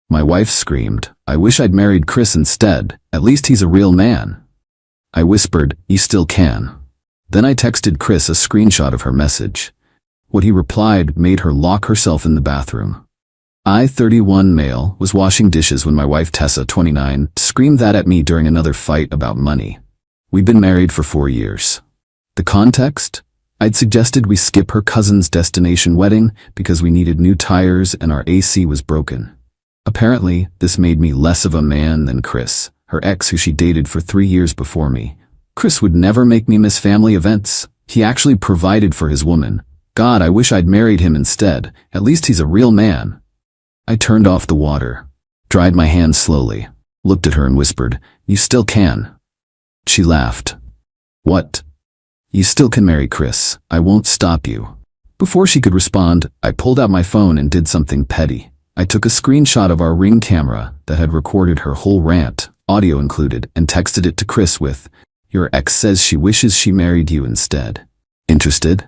My wife screamed, "I wish I'd married Chris instead. At least he's a real man." I whispered, "You still can." Then I texted Chris a screenshot of her message. What he replied made her lock herself in the bathroom. I, 31 male, was washing dishes when my wife Tessa, 29, screamed that at me during another fight about money. We'd been married for 4 years. The context? I'd suggested we skip her cousin's destination wedding because we needed new tires and our AC was broken. Apparently, this made me less of a man than Chris, her ex who she dated for 3 years before me. Chris would never make me miss family events. He actually provided for his woman. God, I wish I'd married him instead. At least he's a real man. I turned off the water, dried my hands slowly, looked at her and whispered, "You still can." She laughed. "What?" "You still can marry Chris. I won't stop you." Before she could respond, I pulled out my phone and did something petty. I took a screenshot of our Ring camera that had recorded her whole rant, audio included, and texted it to Chris with, "Your ex says she wishes she married you instead. Interested?"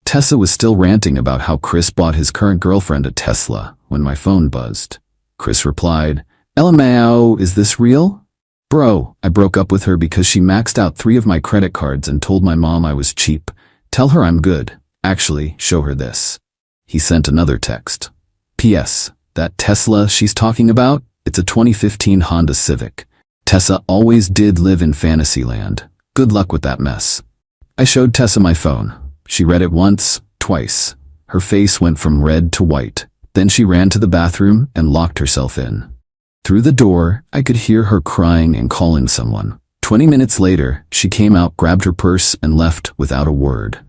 Tessa was still ranting about how Chris bought his current girlfriend a Tesla when my phone buzzed. Chris replied, "LMAO, is this real? Bro, I broke up with her because she maxed out 3 of my credit cards and told my mom I was cheap. Tell her I'm good. Actually, show her this." He sent another text. "P.S. That Tesla she's talking about? It's a 2015 Honda Civic. Tessa always did live in Fantasyland. Good luck with that mess." I showed Tessa my phone. She read it once, twice. Her face went from red to white. Then she ran to the bathroom and locked herself in. Through the door, I could hear her crying and calling someone. 20 minutes later, she came out, grabbed her purse, and left without a word.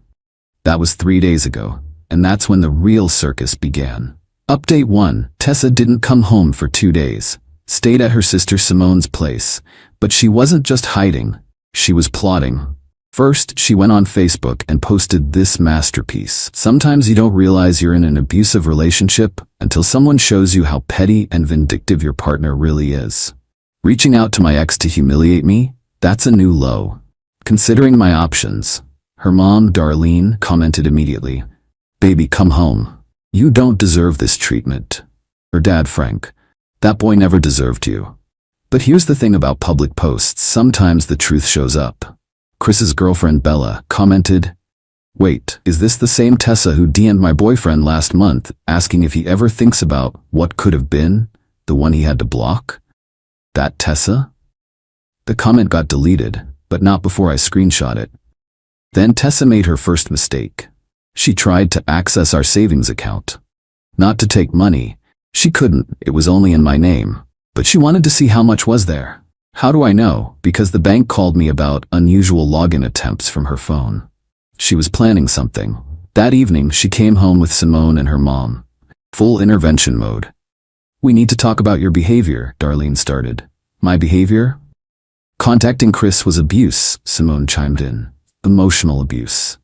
That was 3 days ago, and that's when the real circus began. Update 1. Tessa didn't come home for 2 days. Stayed at her sister Simone's place. But she wasn't just hiding. She was plotting. First, she went on Facebook and posted this masterpiece. Sometimes you don't realize you're in an abusive relationship until someone shows you how petty and vindictive your partner really is. Reaching out to my ex to humiliate me? That's a new low. Considering my options, her mom, Darlene, commented immediately, "Baby, come home. You don't deserve this treatment." Her dad, Frank, "That boy never deserved you." But here's the thing about public posts, sometimes the truth shows up. Chris's girlfriend Bella commented, "Wait, is this the same Tessa who DM'd my boyfriend last month asking if he ever thinks about what could have been, the one he had to block? That Tessa?" The comment got deleted, but not before I screenshot it. Then Tessa made her first mistake. She tried to access our savings account. Not to take money. She couldn't, it was only in my name. But she wanted to see how much was there. How do I know? Because the bank called me about unusual login attempts from her phone. She was planning something. That evening, she came home with Simone and her mom. Full intervention mode. "We need to talk about your behavior," Darlene started. "My behavior?" "Contacting Chris was abuse," Simone chimed in. "Emotional abuse."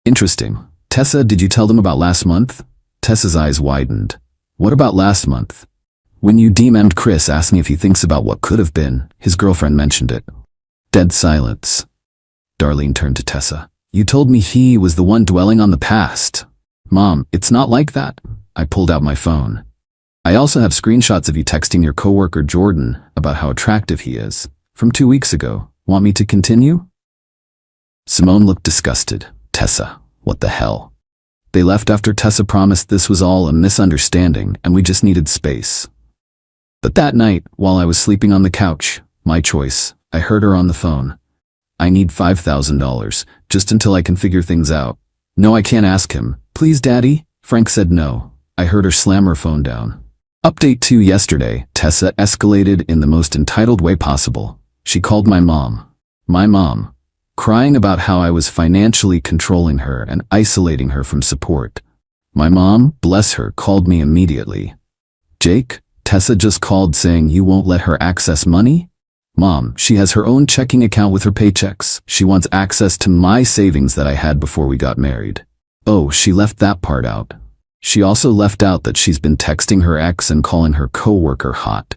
"Interesting. Tessa, did you tell them about last month?" Tessa's eyes widened. "What about last month?" "When you DM'd Chris asking if he thinks about what could have been, his girlfriend mentioned it." Dead silence. Darlene turned to Tessa. "You told me he was the one dwelling on the past." "Mom, it's not like that." I pulled out my phone. "I also have screenshots of you texting your coworker Jordan about how attractive he is. From 2 weeks ago. Want me to continue?" Simone looked disgusted. "Tessa, what the hell?" They left after Tessa promised this was all a misunderstanding and we just needed space. But that night, while I was sleeping on the couch, my choice, I heard her on the phone. "I need $5,000, just until I can figure things out." "No, I can't ask him. Please, Daddy." Frank said no. I heard her slam her phone down. Update 2 yesterday, Tessa escalated in the most entitled way possible. She called my mom. My mom. Crying about how I was financially controlling her and isolating her from support. My mom, bless her, called me immediately. "Jake, Tessa just called saying you won't let her access money?" "Mom, she has her own checking account with her paychecks. She wants access to my savings that I had before we got married." "Oh, she left that part out." She also left out that she's been texting her ex and calling her coworker hot.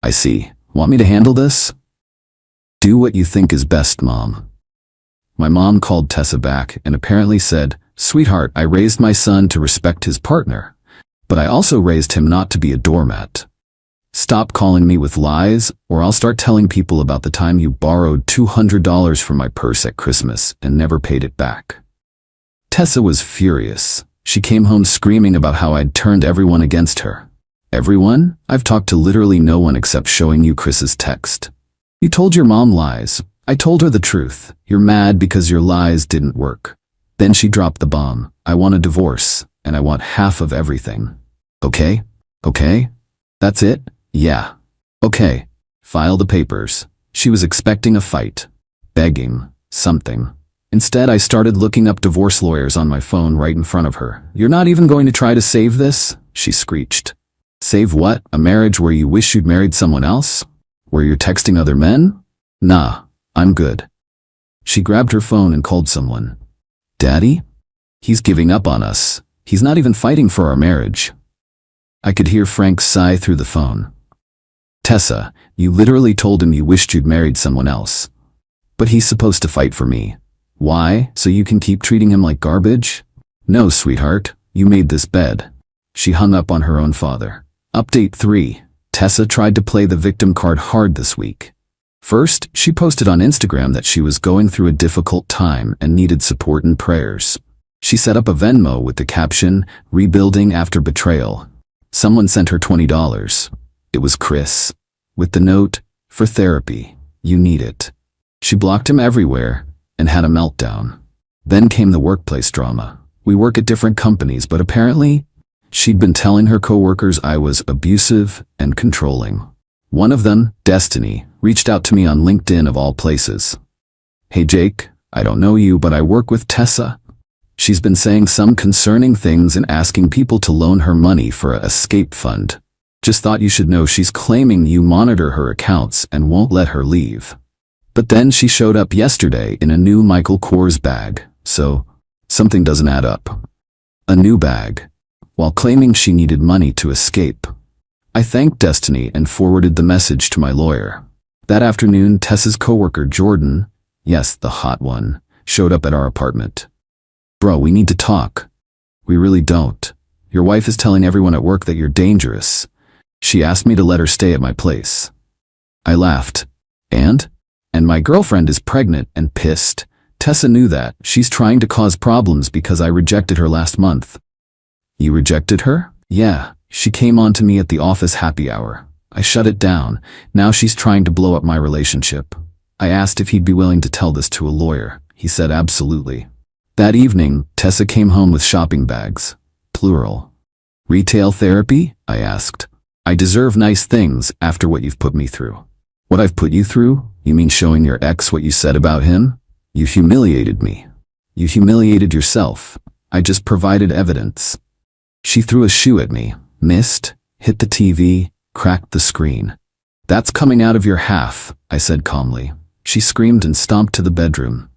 "I see. Want me to handle this?" "Do what you think is best, Mom." My mom called Tessa back and apparently said, "Sweetheart, I raised my son to respect his partner. But I also raised him not to be a doormat. Stop calling me with lies, or I'll start telling people about the time you borrowed $200 from my purse at Christmas and never paid it back. Tessa was furious. She came home screaming about how I'd turned everyone against her. Everyone? I've talked to literally no one except showing you Chris's text. You told your mom lies. I told her the truth. You're mad because your lies didn't work. Then she dropped the bomb. I want a divorce, and I want half of everything. Okay? Okay? That's it? Yeah. Okay. File the papers. She was expecting a fight. Begging. Something. Instead, I started looking up divorce lawyers on my phone right in front of her. You're not even going to try to save this? She screeched. Save what? A marriage where you wish you'd married someone else? Where you're texting other men? Nah, I'm good. She grabbed her phone and called someone. Daddy? He's giving up on us. He's not even fighting for our marriage. I could hear Frank sigh through the phone. Tessa, you literally told him you wished you'd married someone else. But he's supposed to fight for me. Why? So you can keep treating him like garbage? No, sweetheart, you made this bed. She hung up on her own father. Update 3. Tessa tried to play the victim card hard this week. First, she posted on Instagram that she was going through a difficult time and needed support and prayers. She set up a Venmo with the caption, "Rebuilding after betrayal." Someone sent her $20. It was Chris. With the note, "For therapy, you need it." She blocked him everywhere and had a meltdown. Then came the workplace drama. We work at different companies, but apparently, she'd been telling her coworkers I was abusive and controlling. One of them, Destiny, reached out to me on LinkedIn of all places. Hey Jake, I don't know you, but I work with Tessa. She's been saying some concerning things and asking people to loan her money for a escape fund. Just thought you should know she's claiming you monitor her accounts and won't let her leave. But then she showed up yesterday in a new Michael Kors bag, so something doesn't add up. A new bag, while claiming she needed money to escape. I thanked Destiny and forwarded the message to my lawyer. That afternoon, Tessa's coworker Jordan, yes, the hot one, showed up at our apartment. Bro, we need to talk. We really don't. Your wife is telling everyone at work that you're dangerous. She asked me to let her stay at my place. I laughed. And my girlfriend is pregnant and pissed. Tessa knew that. She's trying to cause problems because I rejected her last month. You rejected her? Yeah, she came on to me at the office happy hour. I shut it down. Now she's trying to blow up my relationship. I asked if he'd be willing to tell this to a lawyer. He said absolutely. That evening, Tessa came home with shopping bags. Plural. Retail therapy? I asked. I deserve nice things after what you've put me through. What I've put you through? You mean showing your ex what you said about him? You humiliated me. You humiliated yourself. I just provided evidence. She threw a shoe at me, missed, hit the TV, cracked the screen. That's coming out of your half, I said calmly. She screamed and stomped to the bedroom.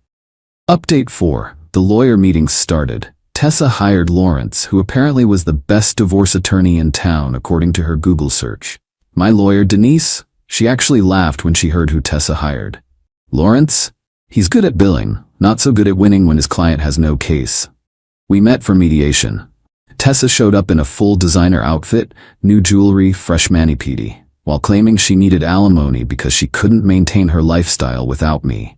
Update 4. The lawyer meetings started. Tessa hired Lawrence, who apparently was the best divorce attorney in town according to her Google search. My lawyer, Denise? She actually laughed when she heard who Tessa hired. Lawrence? He's good at billing, not so good at winning when his client has no case. We met for mediation. Tessa showed up in a full designer outfit, new jewelry, fresh mani-pedi, while claiming she needed alimony because she couldn't maintain her lifestyle without me.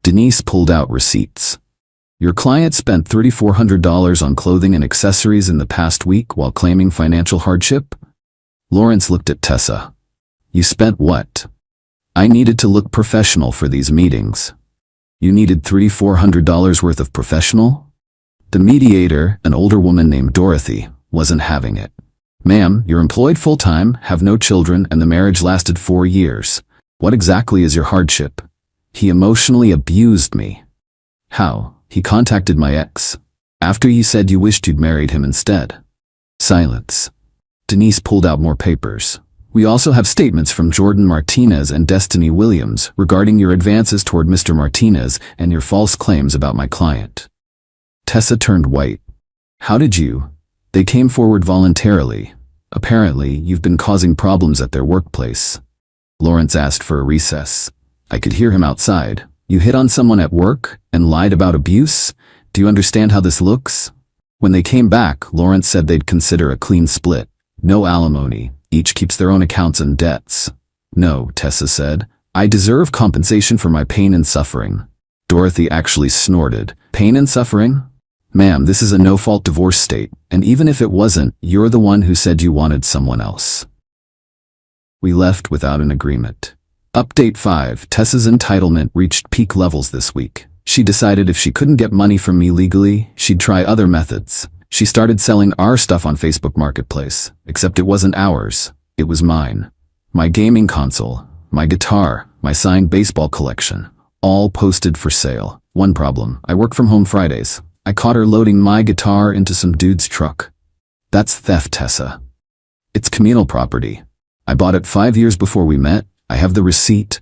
Denise pulled out receipts. Your client spent $3,400 on clothing and accessories in the past week while claiming financial hardship? Lawrence looked at Tessa. You spent what? I needed to look professional for these meetings. You needed $3,400 worth of professional? The mediator, an older woman named Dorothy, wasn't having it. Ma'am, you're employed full-time, have no children, and the marriage lasted 4 years. What exactly is your hardship? He emotionally abused me. How? He contacted my ex. After you said you wished you'd married him instead. Silence. Denise pulled out more papers. We also have statements from Jordan Martinez and Destiny Williams regarding your advances toward Mr. Martinez and your false claims about my client. Tessa turned white. How did you? They came forward voluntarily. Apparently, you've been causing problems at their workplace. Lawrence asked for a recess. I could hear him outside. You hit on someone at work and lied about abuse? Do you understand how this looks? When they came back, Lawrence said they'd consider a clean split. No alimony, each keeps their own accounts and debts. No, Tessa said. I deserve compensation for my pain and suffering. Dorothy actually snorted. Pain and suffering? Ma'am, this is a no-fault divorce state, and even if it wasn't, you're the one who said you wanted someone else. We left without an agreement. Update 5. Tessa's entitlement reached peak levels this week. She decided if she couldn't get money from me legally, she'd try other methods. She started selling our stuff on Facebook Marketplace, except it wasn't ours. It was mine. My gaming console, my guitar, my signed baseball collection, all posted for sale. One problem, I work from home Fridays. I caught her loading my guitar into some dude's truck. That's theft, Tessa. It's communal property. I bought it 5 years before we met. I have the receipt.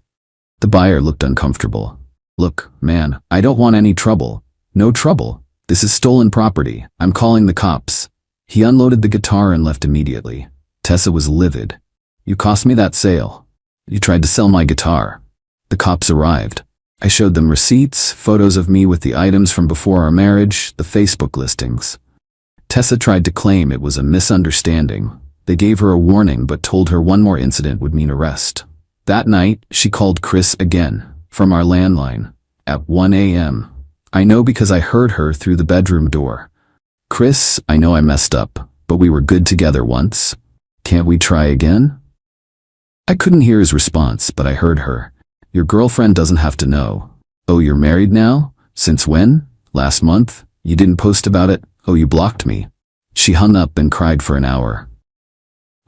The buyer looked uncomfortable. Look, man, I don't want any trouble. No trouble. This is stolen property. I'm calling the cops. He unloaded the guitar and left immediately. Tessa was livid. You cost me that sale. You tried to sell my guitar. The cops arrived. I showed them receipts, photos of me with the items from before our marriage, the Facebook listings. Tessa tried to claim it was a misunderstanding. They gave her a warning but told her one more incident would mean arrest. That night, she called Chris again, from our landline, at 1 a.m. I know because I heard her through the bedroom door. Chris, I know I messed up, but we were good together once. Can't we try again? I couldn't hear his response, but I heard her. Your girlfriend doesn't have to know. Oh, you're married now? Since when? Last month? You didn't post about it? Oh, you blocked me. She hung up and cried for an hour.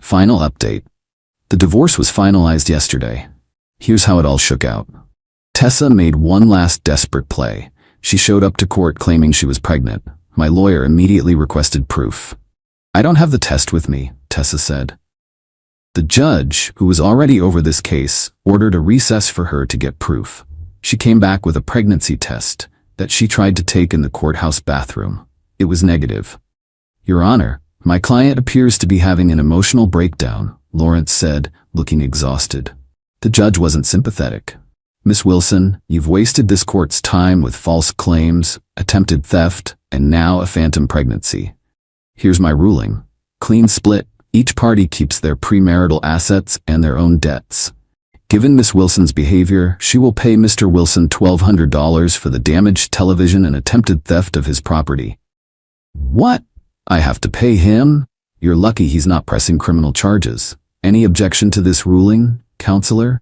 Final update. The divorce was finalized yesterday. Here's how it all shook out. Tessa made one last desperate play. She showed up to court claiming she was pregnant. My lawyer immediately requested proof. I don't have the test with me, Tessa said. The judge, who was already over this case, ordered a recess for her to get proof. She came back with a pregnancy test that she tried to take in the courthouse bathroom. It was negative. Your Honor, my client appears to be having an emotional breakdown, Lawrence said, looking exhausted. The judge wasn't sympathetic. Miss Wilson, you've wasted this court's time with false claims, attempted theft, and now a phantom pregnancy. Here's my ruling. Clean split. Each party keeps their premarital assets and their own debts. Given Miss Wilson's behavior, she will pay Mr. Wilson $1,200 for the damaged television and attempted theft of his property. What? I have to pay him? You're lucky he's not pressing criminal charges. Any objection to this ruling, Counselor?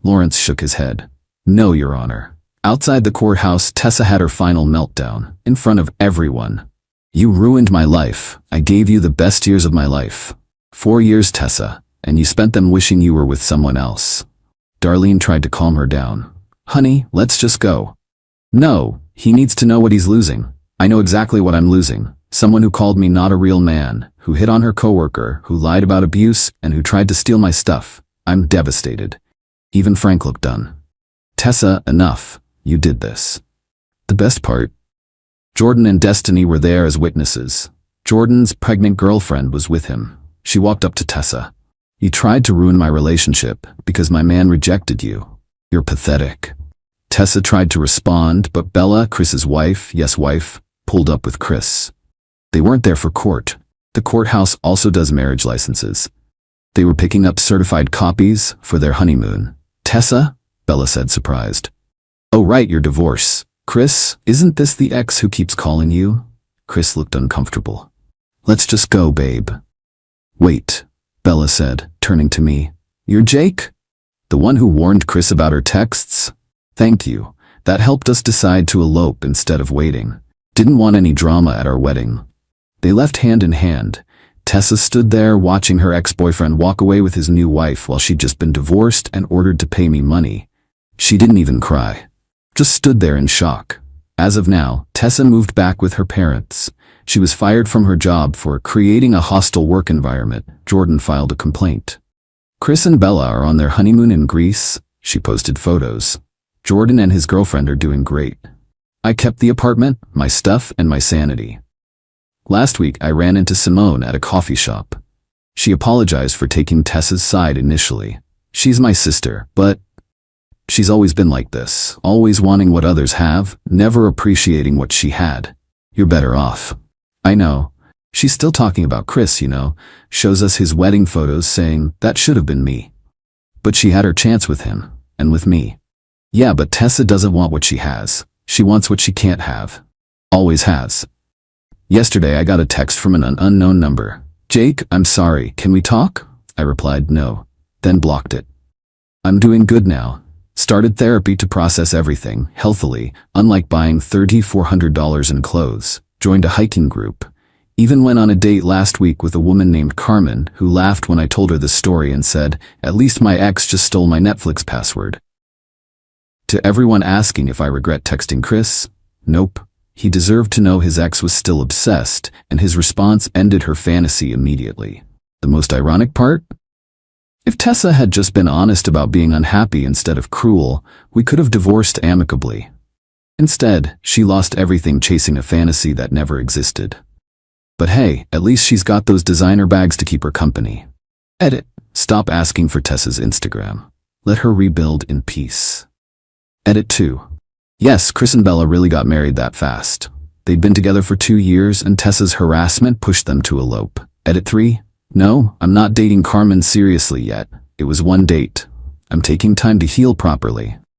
Lawrence shook his head. No, Your Honor. Outside the courthouse, Tessa had her final meltdown, in front of everyone. You ruined my life. I gave you the best years of my life. 4 years, Tessa, and you spent them wishing you were with someone else. Darlene tried to calm her down. Honey, let's just go. No, he needs to know what he's losing. I know exactly what I'm losing. Someone who called me not a real man, who hit on her coworker, who lied about abuse, and who tried to steal my stuff. I'm devastated. Even Frank looked done. Tessa, enough. You did this. The best part? Jordan and Destiny were there as witnesses. Jordan's pregnant girlfriend was with him. She walked up to Tessa. You tried to ruin my relationship because my man rejected you. You're pathetic. Tessa tried to respond, but Bella, Chris's wife, yes wife, pulled up with Chris. They weren't there for court. The courthouse also does marriage licenses. They were picking up certified copies for their honeymoon. Tessa? Bella said, surprised. Oh right, your divorce. Chris, isn't this the ex who keeps calling you? Chris looked uncomfortable. Let's just go, babe. Wait, Bella said, turning to me. You're Jake? The one who warned Chris about her texts? Thank you. That helped us decide to elope instead of waiting. Didn't want any drama at our wedding. They left hand in hand. Tessa stood there watching her ex-boyfriend walk away with his new wife while she'd just been divorced and ordered to pay me money. She didn't even cry. Just stood there in shock. As of now, Tessa moved back with her parents. She was fired from her job for creating a hostile work environment. Jordan filed a complaint. Chris and Bella are on their honeymoon in Greece. She posted photos. Jordan and his girlfriend are doing great. I kept the apartment, my stuff, and my sanity. Last week, I ran into Simone at a coffee shop. She apologized for taking Tessa's side initially. She's my sister, but she's always been like this, always wanting what others have, never appreciating what she had. You're better off. I know. She's still talking about Chris, shows us his wedding photos saying, that should have been me. But she had her chance with him, and with me. Yeah, but Tessa doesn't want what she has. She wants what she can't have. Always has. Yesterday I got a text from an unknown number. Jake, I'm sorry, can we talk? I replied no, then blocked it. I'm doing good now. Started therapy to process everything, healthily, unlike buying $3,400 in clothes. Joined a hiking group. Even went on a date last week with a woman named Carmen, who laughed when I told her the story and said, at least my ex just stole my Netflix password. To everyone asking if I regret texting Chris, nope. He deserved to know his ex was still obsessed, and his response ended her fantasy immediately. The most ironic part? If Tessa had just been honest about being unhappy instead of cruel, we could have divorced amicably. Instead, she lost everything chasing a fantasy that never existed. But hey, at least she's got those designer bags to keep her company. Edit. Stop asking for Tessa's Instagram. Let her rebuild in peace. Edit 2. Yes, Chris and Bella really got married that fast. They'd been together for 2 years and Tessa's harassment pushed them to elope. Edit 3. No, I'm not dating Carmen seriously yet. It was one date. I'm taking time to heal properly.